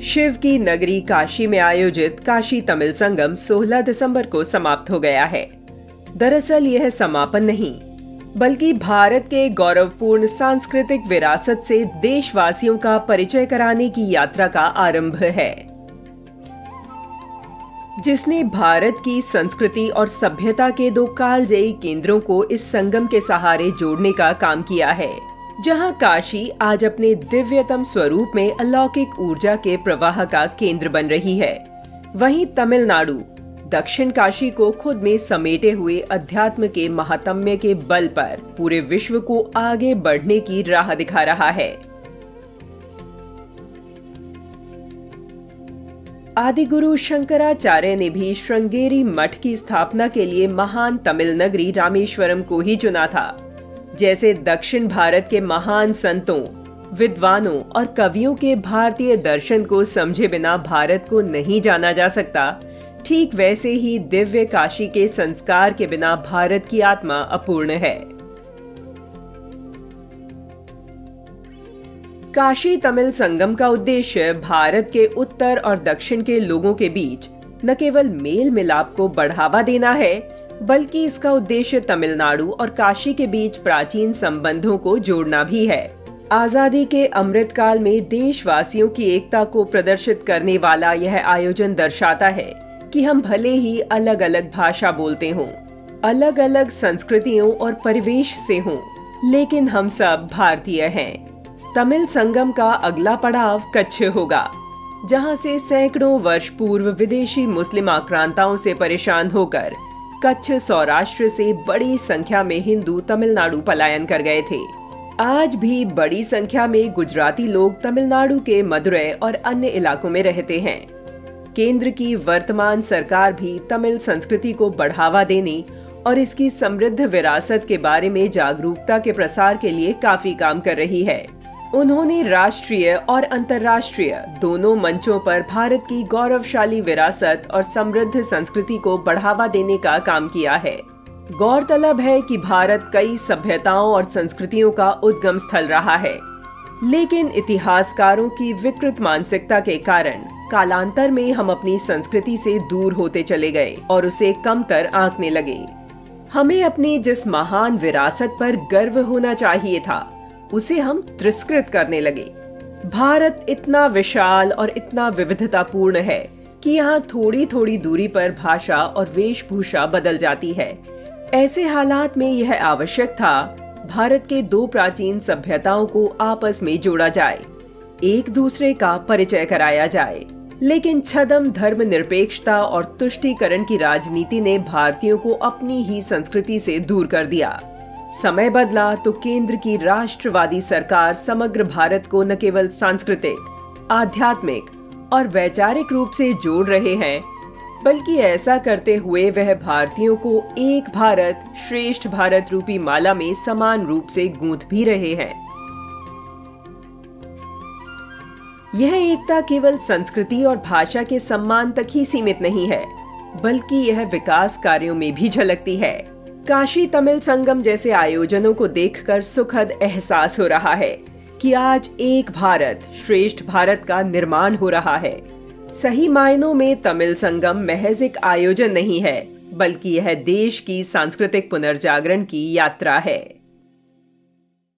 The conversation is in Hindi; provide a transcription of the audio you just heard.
शिव की नगरी काशी में आयोजित काशी तमिल संगम 16 दिसंबर को समाप्त हो गया है। दरअसल यह समापन नहीं, बल्कि भारत के गौरवपूर्ण सांस्कृतिक विरासत से देशवासियों का परिचय कराने की यात्रा का आरंभ है, जिसने भारत की संस्कृति और सभ्यता के दो कालजयी केंद्रों को इस संगम के सहारे जोड़ने का काम किया है, जहां काशी आज अपने दिव्यतम स्वरूप में अलौकिक ऊर्जा के प्रवाह का केंद्र बन रही है। वहीं तमिलनाडु दक्षिण काशी को खुद में समेटे हुए अध्यात्म के महात्म्य के बल पर पूरे विश्व को आगे बढ़ने की राह दिखा रहा है। आदिगुरु शंकराचार्य ने भी श्रृंगेरी मठ की स्थापना के लिए महान तमिल नगरी रामेश्वरम को ही चुना था। जैसे दक्षिण भारत के महान संतों, विद्वानों और कवियों के भारतीय दर्शन को समझे बिना भारत को नहीं जाना जा सकता, ठीक वैसे ही दिव्य काशी के संस्कार के बिना भारत की आत्मा अपूर्ण है। काशी तमिल संगम का उद्देश्य भारत के उत्तर और दक्षिण के लोगों के बीच न केवल मेल मिलाप को बढ़ावा देना है, बल्कि इसका उद्देश्य तमिलनाडु और काशी के बीच प्राचीन संबंधों को जोड़ना भी है। आजादी के अमृतकाल में देशवासियों की एकता को प्रदर्शित करने वाला यह आयोजन दर्शाता है कि हम भले ही अलग अलग भाषा बोलते हों, अलग अलग संस्कृतियों और परिवेश से हों, लेकिन हम सब भारतीय हैं। तमिल संगम का अगला पड़ाव कच्छ होगा, जहां से सैकड़ों वर्ष पूर्व विदेशी मुस्लिम आक्रांताओं से परेशान होकर कच्छ सौराष्ट्र से बड़ी संख्या में हिंदू तमिलनाडु पलायन कर गए थे। आज भी बड़ी संख्या में गुजराती लोग तमिलनाडु के मदुरै और अन्य इलाकों में रहते हैं। केंद्र की वर्तमान सरकार भी तमिल संस्कृति को बढ़ावा देने और इसकी समृद्ध विरासत के बारे में जागरूकता के प्रसार के लिए काफी काम कर रही है। उन्होंने राष्ट्रीय और अंतर्राष्ट्रीय दोनों मंचों पर भारत की गौरवशाली विरासत और समृद्ध संस्कृति को बढ़ावा देने का काम किया है। गौरतलब है कि भारत कई सभ्यताओं और संस्कृतियों का उद्गम स्थल रहा है, लेकिन इतिहासकारों की विकृत मानसिकता के कारण कालांतर में हम अपनी संस्कृति से दूर होते चले गए और उसे कमतर आंकने लगे। हमें अपनी जिस महान विरासत पर गर्व होना चाहिए था, उसे हम तिरस्कृत करने लगे। भारत इतना विशाल और इतना विविधतापूर्ण है कि यहाँ थोड़ी थोड़ी दूरी पर भाषा और वेशभूषा बदल जाती है। ऐसे हालात में यह आवश्यक था भारत के दो प्राचीन सभ्यताओं को आपस में जोड़ा जाए, एक दूसरे का परिचय कराया जाए। लेकिन छद्म धर्मनिरपेक्षता और तुष्टीकरण की राजनीति ने भारतीयों को अपनी ही संस्कृति से दूर कर दिया। समय बदला तो केंद्र की राष्ट्रवादी सरकार समग्र भारत को न केवल सांस्कृतिक, आध्यात्मिक और वैचारिक रूप से जोड़ रहे हैं, बल्कि ऐसा करते हुए वह भारतीयों को एक भारत श्रेष्ठ भारत रूपी माला में समान रूप से गूंथ भी रहे हैं। यह एकता केवल संस्कृति और भाषा के सम्मान तक ही सीमित नहीं है, बल्कि यह विकास कार्यों में भी झलकती है। काशी तमिल संगम जैसे आयोजनों को देखकर सुखद एहसास हो रहा है कि आज एक भारत श्रेष्ठ भारत का निर्माण हो रहा है। सही मायनों में तमिल संगम महज एक आयोजन नहीं है, बल्कि यह देश की सांस्कृतिक पुनर्जागरण की यात्रा है।